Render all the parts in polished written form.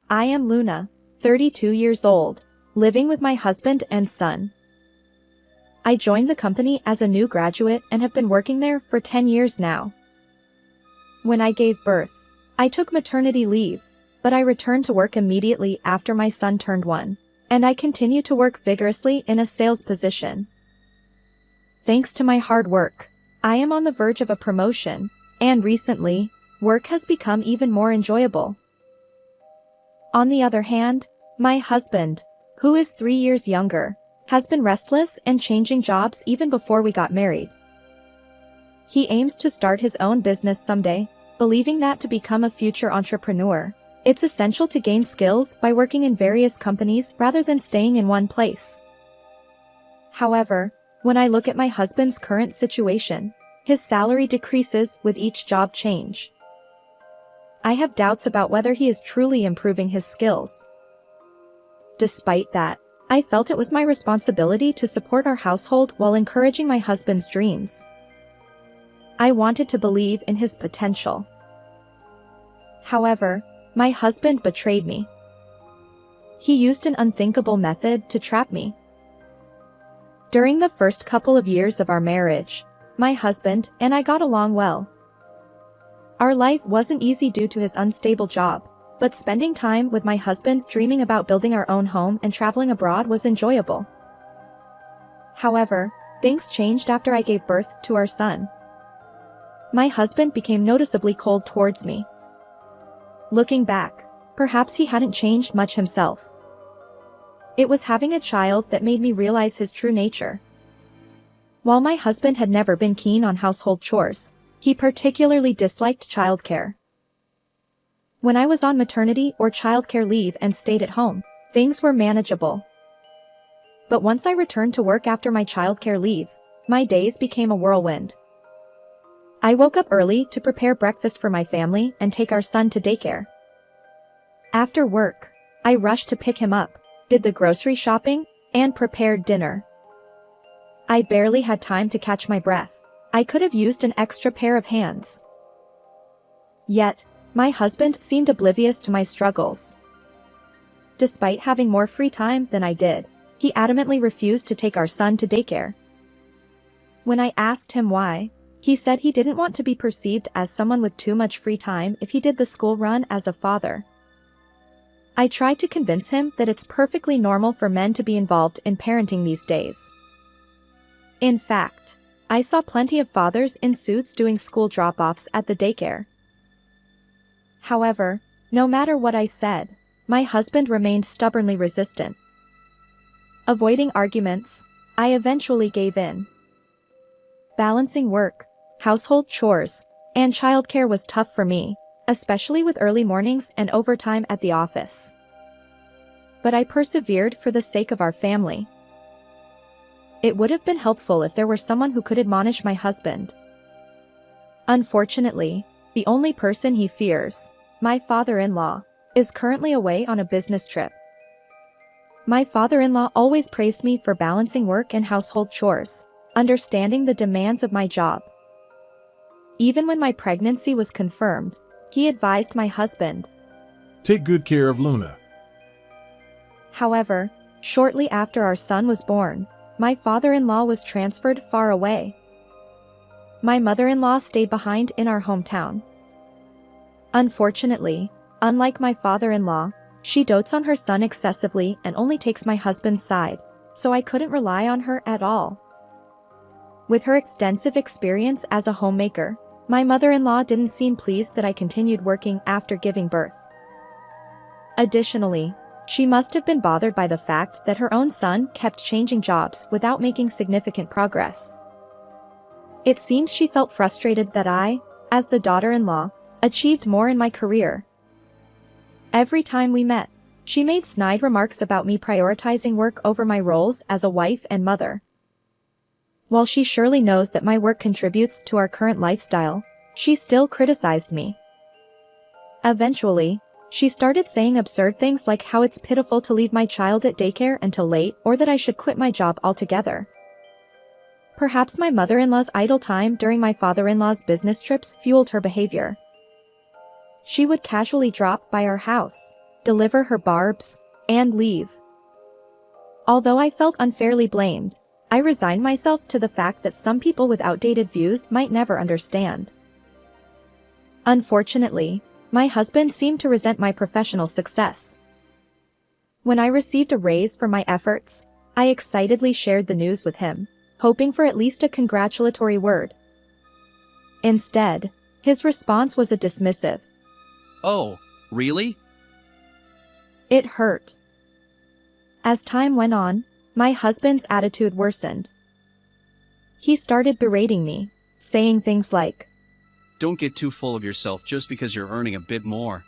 I am Luna, 32 years old, living with my husband and son. I joined the company as a new graduate and have been working there for 10 years now. When I gave birth, I took maternity leave, but I returned to work immediately after my son turned 1, and I continue to work vigorously in a sales position. Thanks to my hard work, I am on the verge of a promotion, and recently, work has become even more enjoyable. On the other hand, my husband, who is 3 years younger, has been restless and changing jobs even before we got married. He aims to start his own business someday, believing that to become a future entrepreneur, it's essential to gain skills by working in various companies rather than staying in one place. However, when I look at my husband's current situation, his salary decreases with each job change. I have doubts about whether he is truly improving his skills. Despite that, I felt it was my responsibility to support our household while encouraging my husband's dreams. I wanted to believe in his potential. However, my husband betrayed me. He used an unthinkable method to trap me. During the first couple of years of our marriage, my husband and I got along well. Our life wasn't easy due to his unstable job, but spending time with my husband dreaming about building our own home and traveling abroad was enjoyable. However, things changed after I gave birth to our son. My husband became noticeably cold towards me. Looking back, perhaps he hadn't changed much himself. It was having a child that made me realize his true nature. While my husband had never been keen on household chores, he particularly disliked childcare. When I was on maternity or childcare leave and stayed at home, things were manageable. But once I returned to work after my childcare leave, my days became a whirlwind. I woke up early to prepare breakfast for my family and take our son to daycare. After work, I rushed to pick him up, did the grocery shopping, and prepared dinner. I barely had time to catch my breath. I could have used an extra pair of hands. Yet, my husband seemed oblivious to my struggles. Despite having more free time than I did, he adamantly refused to take our son to daycare. When I asked him why, he said he didn't want to be perceived as someone with too much free time if he did the school run as a father. I tried to convince him that it's perfectly normal for men to be involved in parenting these days. In fact, I saw plenty of fathers in suits doing school drop-offs at the daycare. However, no matter what I said, my husband remained stubbornly resistant. Avoiding arguments, I eventually gave in. Balancing work, household chores, and childcare was tough for me, especially with early mornings and overtime at the office. But I persevered for the sake of our family. It would have been helpful if there were someone who could admonish my husband. Unfortunately, the only person he fears, my father-in-law, is currently away on a business trip. My father-in-law always praised me for balancing work and household chores, understanding the demands of my job. Even when my pregnancy was confirmed, he advised my husband, "Take good care of Luna." However, shortly after our son was born, my father-in-law was transferred far away. My mother-in-law stayed behind in our hometown. Unfortunately, unlike my father-in-law, she dotes on her son excessively and only takes my husband's side, so I couldn't rely on her at all. With her extensive experience as a homemaker, my mother-in-law didn't seem pleased that I continued working after giving birth. Additionally, she must have been bothered by the fact that her own son kept changing jobs without making significant progress. It seems she felt frustrated that I, as the daughter-in-law, achieved more in my career. Every time we met, she made snide remarks about me prioritizing work over my roles as a wife and mother. While she surely knows that my work contributes to our current lifestyle, she still criticized me. Eventually, she started saying absurd things like how it's pitiful to leave my child at daycare until late or that I should quit my job altogether. Perhaps my mother-in-law's idle time during my father-in-law's business trips fueled her behavior. She would casually drop by our house, deliver her barbs, and leave. Although I felt unfairly blamed, I resigned myself to the fact that some people with outdated views might never understand. Unfortunately, my husband seemed to resent my professional success. When I received a raise for my efforts, I excitedly shared the news with him, hoping for at least a congratulatory word. Instead, his response was a dismissive. Oh, really? It hurt. As time went on, my husband's attitude worsened. He started berating me, saying things like, Don't get too full of yourself just because you're earning a bit more.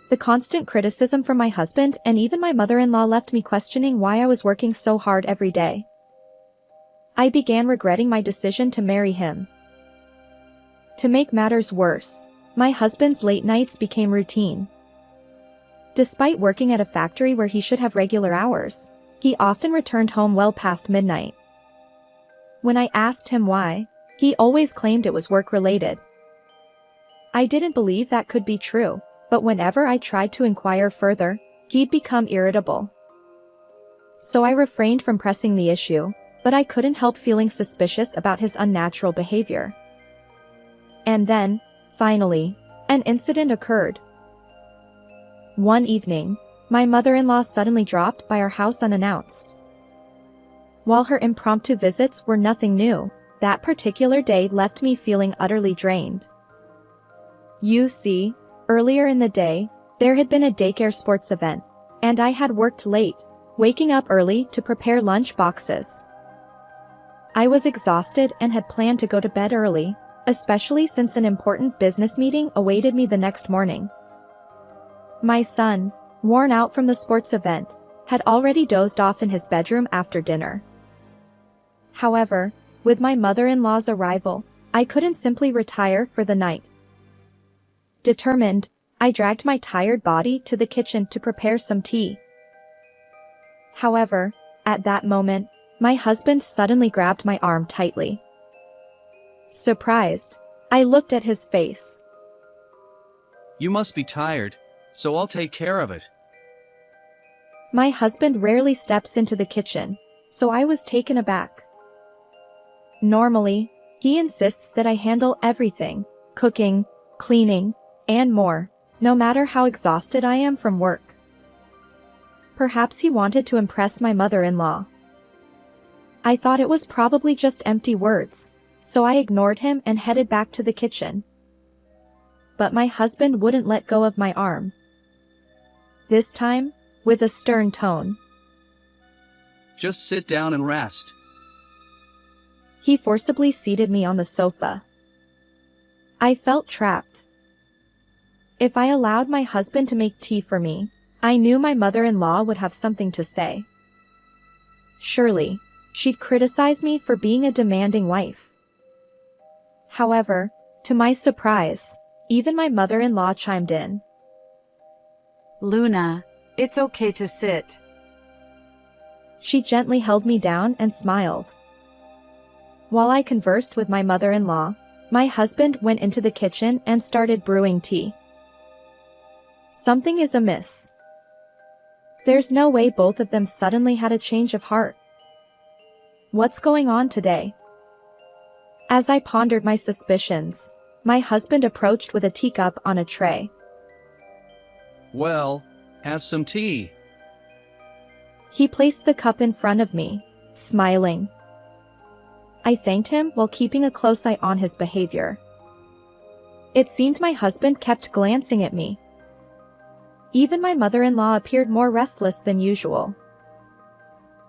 The constant criticism from my husband and even my mother-in-law left me questioning why I was working so hard every day. I began regretting my decision to marry him. To make matters worse, my husband's late nights became routine. Despite working at a factory where he should have regular hours, he often returned home well past midnight. When I asked him why, he always claimed it was work-related. I didn't believe that could be true, but whenever I tried to inquire further, he'd become irritable. So I refrained from pressing the issue, but I couldn't help feeling suspicious about his unnatural behavior. And then, finally, an incident occurred. One evening, my mother-in-law suddenly dropped by our house unannounced. While her impromptu visits were nothing new, that particular day left me feeling utterly drained. You see, earlier in the day, there had been a daycare sports event, and I had worked late, waking up early to prepare lunch boxes. I was exhausted and had planned to go to bed early, especially since an important business meeting awaited me the next morning. My son, worn out from the sports event, had already dozed off in his bedroom after dinner. However, with my mother-in-law's arrival, I couldn't simply retire for the night. Determined, I dragged my tired body to the kitchen to prepare some tea. However, at that moment, my husband suddenly grabbed my arm tightly. Surprised, I looked at his face. You must be tired, so I'll take care of it. My husband rarely steps into the kitchen, so I was taken aback. Normally, he insists that I handle everything, cooking, cleaning, and more, no matter how exhausted I am from work. Perhaps he wanted to impress my mother-in-law. I thought it was probably just empty words, so I ignored him and headed back to the kitchen. But my husband wouldn't let go of my arm. This time, with a stern tone. Just sit down and rest. He forcibly seated me on the sofa. I felt trapped. If I allowed my husband to make tea for me, I knew my mother-in-law would have something to say. Surely, she'd criticize me for being a demanding wife. However, to my surprise, even my mother-in-law chimed in. Luna, it's okay to sit. She gently held me down and smiled. While I conversed with my mother-in-law, my husband went into the kitchen and started brewing tea. Something is amiss. There's no way both of them suddenly had a change of heart. What's going on today? As I pondered my suspicions, my husband approached with a teacup on a tray. Well, have some tea. He placed the cup in front of me, smiling. I thanked him while keeping a close eye on his behavior. It seemed my husband kept glancing at me. Even my mother-in-law appeared more restless than usual.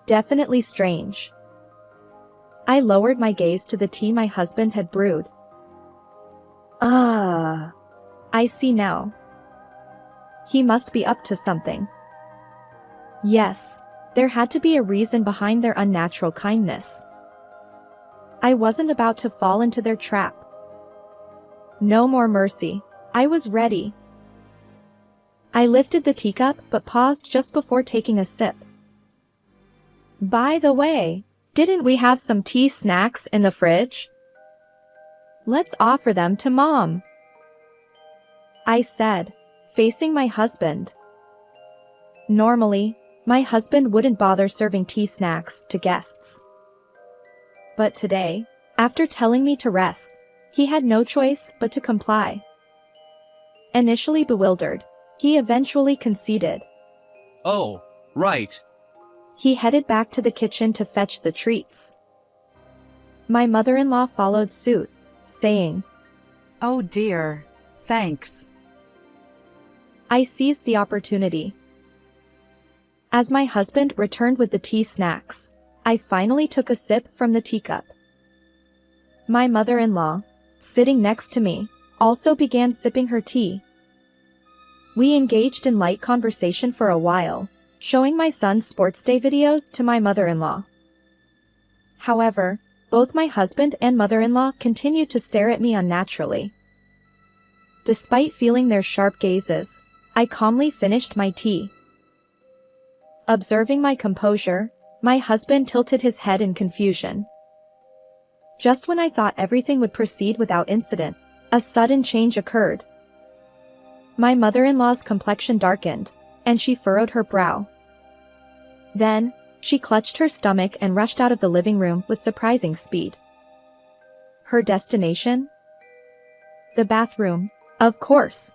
Definitely strange. I lowered my gaze to the tea my husband had brewed. Ah, I see now. He must be up to something. Yes, there had to be a reason behind their unnatural kindness. I wasn't about to fall into their trap. No more mercy. I was ready. I lifted the teacup but paused just before taking a sip. By the way, didn't we have some tea snacks in the fridge? Let's offer them to Mom, I said, facing my husband. Normally, my husband wouldn't bother serving tea snacks to guests. But today, after telling me to rest, he had no choice but to comply. Initially bewildered, he eventually conceded. Oh, right. He headed back to the kitchen to fetch the treats. My mother-in-law followed suit, saying, Oh dear. Thanks. I seized the opportunity. As my husband returned with the tea snacks, I finally took a sip from the teacup. My mother-in-law, sitting next to me, also began sipping her tea. We engaged in light conversation for a while, showing my son's sports day videos to my mother-in-law. However, both my husband and mother-in-law continued to stare at me unnaturally. Despite feeling their sharp gazes, I calmly finished my tea. Observing my composure, my husband tilted his head in confusion. Just when I thought everything would proceed without incident, a sudden change occurred. My mother-in-law's complexion darkened, and she furrowed her brow. Then, she clutched her stomach and rushed out of the living room with surprising speed. Her destination? The bathroom, of course.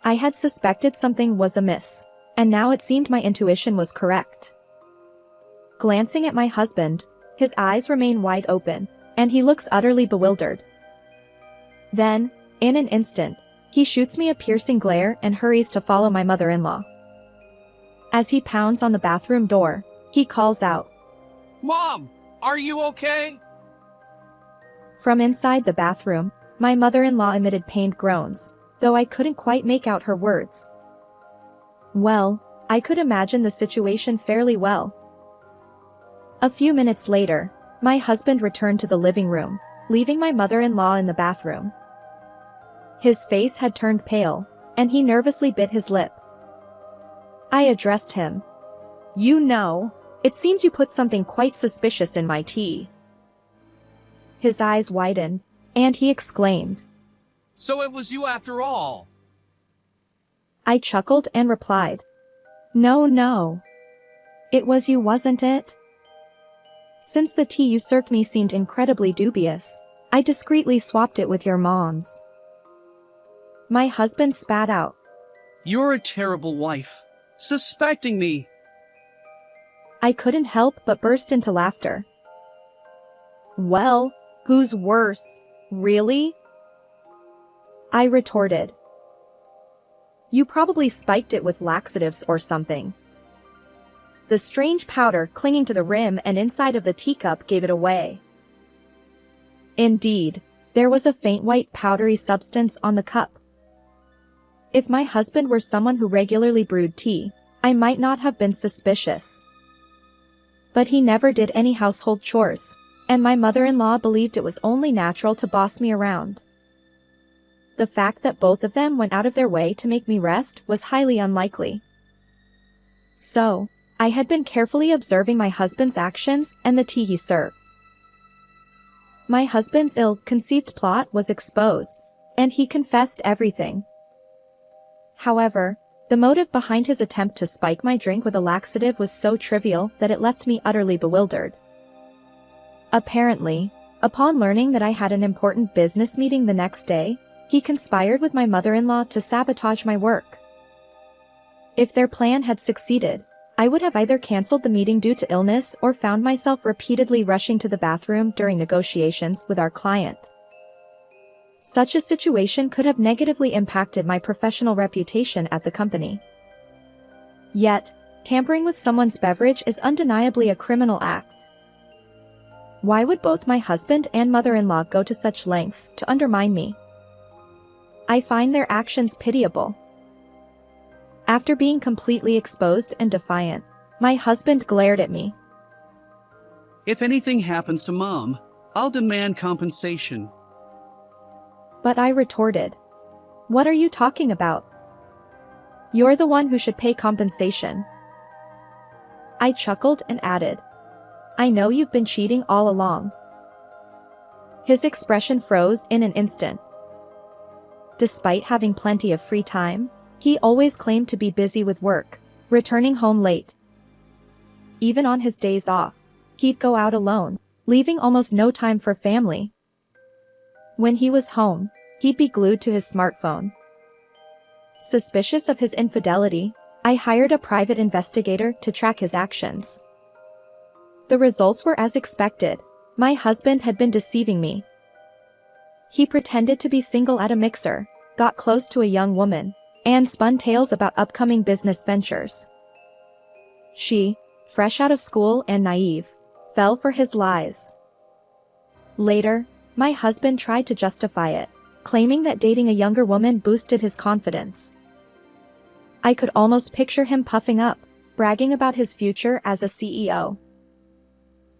I had suspected something was amiss, and now it seemed my intuition was correct. Glancing at my husband, his eyes remain wide open, and he looks utterly bewildered. Then, in an instant, he shoots me a piercing glare and hurries to follow my mother-in-law. As he pounds on the bathroom door, he calls out, Mom, are you okay? From inside the bathroom, my mother-in-law emitted pained groans, though I couldn't quite make out her words. Well, I could imagine the situation fairly well. A few minutes later, my husband returned to the living room, leaving my mother-in-law in the bathroom. His face had turned pale, and he nervously bit his lip. I addressed him. You know, it seems you put something quite suspicious in my tea. His eyes widened, and he exclaimed. So it was you after all. I chuckled and replied. No. It was you, wasn't it? Since the tea you served me seemed incredibly dubious, I discreetly swapped it with your mom's. My husband spat out. You're a terrible wife. Suspecting me. I couldn't help but burst into laughter. Well, who's worse, really? I retorted. You probably spiked it with laxatives or something. The strange powder clinging to the rim and inside of the teacup gave it away. Indeed, there was a faint white powdery substance on the cup. If my husband were someone who regularly brewed tea, I might not have been suspicious. But he never did any household chores, and my mother-in-law believed it was only natural to boss me around. The fact that both of them went out of their way to make me rest was highly unlikely. So, I had been carefully observing my husband's actions and the tea he served. My husband's ill-conceived plot was exposed, and he confessed everything. However, the motive behind his attempt to spike my drink with a laxative was so trivial that it left me utterly bewildered. Apparently, upon learning that I had an important business meeting the next day, he conspired with my mother-in-law to sabotage my work. If their plan had succeeded, I would have either canceled the meeting due to illness or found myself repeatedly rushing to the bathroom during negotiations with our client. Such a situation could have negatively impacted my professional reputation at the company. Yet, tampering with someone's beverage is undeniably a criminal act. Why would both my husband and mother-in-law go to such lengths to undermine me? I find their actions pitiable. After being completely exposed and defiant, my husband glared at me. If anything happens to Mom, I'll demand compensation. But I retorted. What are you talking about? You're the one who should pay compensation. I chuckled and added. I know you've been cheating all along. His expression froze in an instant. Despite having plenty of free time, he always claimed to be busy with work, returning home late. Even on his days off, he'd go out alone, leaving almost no time for family. When he was home, he'd be glued to his smartphone. Suspicious of his infidelity, I hired a private investigator to track his actions. The results were as expected. My husband had been deceiving me. He pretended to be single at a mixer, got close to a young woman, and spun tales about upcoming business ventures. She, fresh out of school and naive, fell for his lies. Later, my husband tried to justify it, claiming that dating a younger woman boosted his confidence. I could almost picture him puffing up, bragging about his future as a CEO.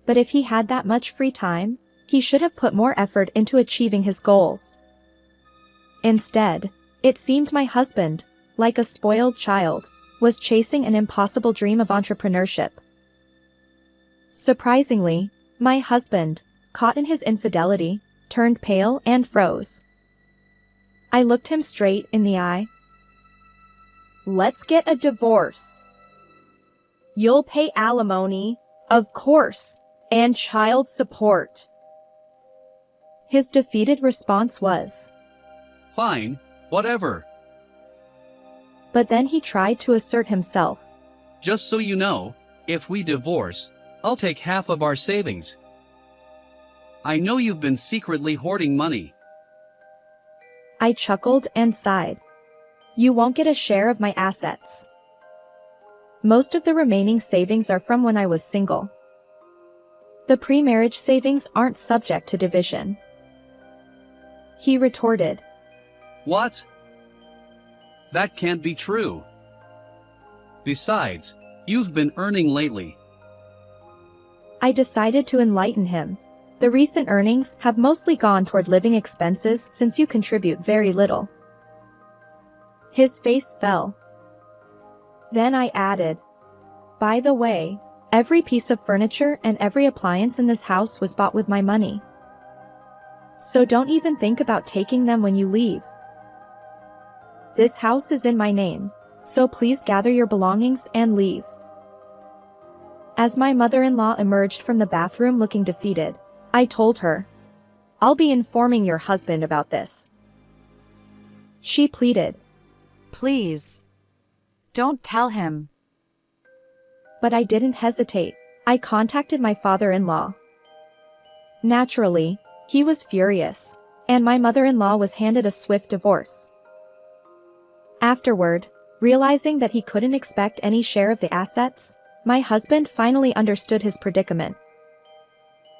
But if he had that much free time, he should have put more effort into achieving his goals. Instead, it seemed my husband, like a spoiled child, was chasing an impossible dream of entrepreneurship. Surprisingly, my husband, caught in his infidelity, turned pale and froze. I looked him straight in the eye. "Let's get a divorce. You'll pay alimony, of course, and child support." His defeated response was, Fine, whatever. but then he tried to assert himself. Just so you know, if we divorce, I'll take half of our savings. I know you've been secretly hoarding money. I chuckled and sighed. "You won't get a share of my assets. Most of the remaining savings are from when I was single. The pre-marriage savings aren't subject to division." He retorted. What? That can't be true. Besides, you've been earning lately. I decided to enlighten him. The recent earnings have mostly gone toward living expenses since you contribute very little. His face fell. Then I added, "By the way, every piece of furniture and every appliance in this house was bought with my money. So don't even think about taking them when you leave. This house is in my name, so please gather your belongings and leave." As my mother-in-law emerged from the bathroom looking defeated, I told her, "I'll be informing your husband about this." She pleaded, Please. Don't tell him. but I didn't hesitate. I contacted my father-in-law. Naturally, he was furious, and my mother-in-law was handed a swift divorce. Afterward, realizing that he couldn't expect any share of the assets, my husband finally understood his predicament.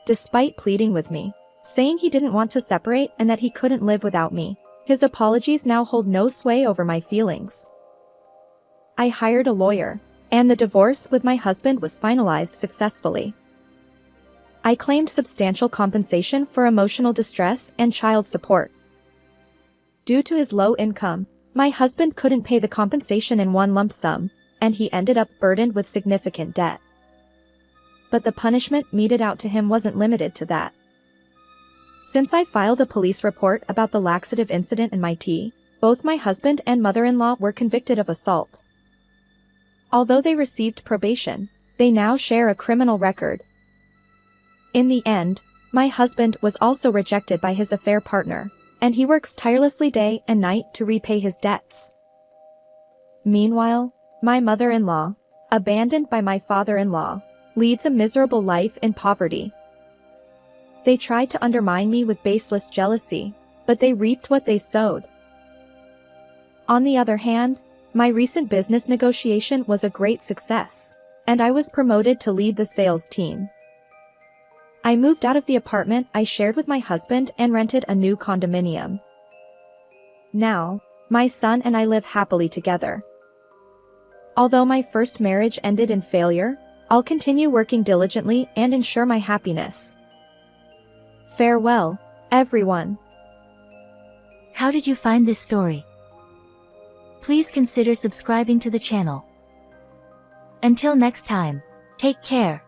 Despite pleading with me, saying he didn't want to separate and that he couldn't live without me, his apologies now hold no sway over my feelings. I hired a lawyer, and the divorce with my husband was finalized successfully. I claimed substantial compensation for emotional distress and child support. Due to his low income, my husband couldn't pay the compensation in one lump sum, and he ended up burdened with significant debt. But the punishment meted out to him wasn't limited to that. Since I filed a police report about the laxative incident in my tea, both my husband and mother-in-law were convicted of assault. Although they received probation, they now share a criminal record. In the end, my husband was also rejected by his affair partner, and he works tirelessly day and night to repay his debts. Meanwhile, my mother-in-law, abandoned by my father-in-law, leads a miserable life in poverty. They tried to undermine me with baseless jealousy, but they reaped what they sowed. On the other hand, my recent business negotiation was a great success, and I was promoted to lead the sales team. I moved out of the apartment I shared with my husband and rented a new condominium. Now, my son and I live happily together. Although my first marriage ended in failure, I'll continue working diligently and ensure my happiness. Farewell, everyone. How did you find this story? Please consider subscribing to the channel. Until next time, take care.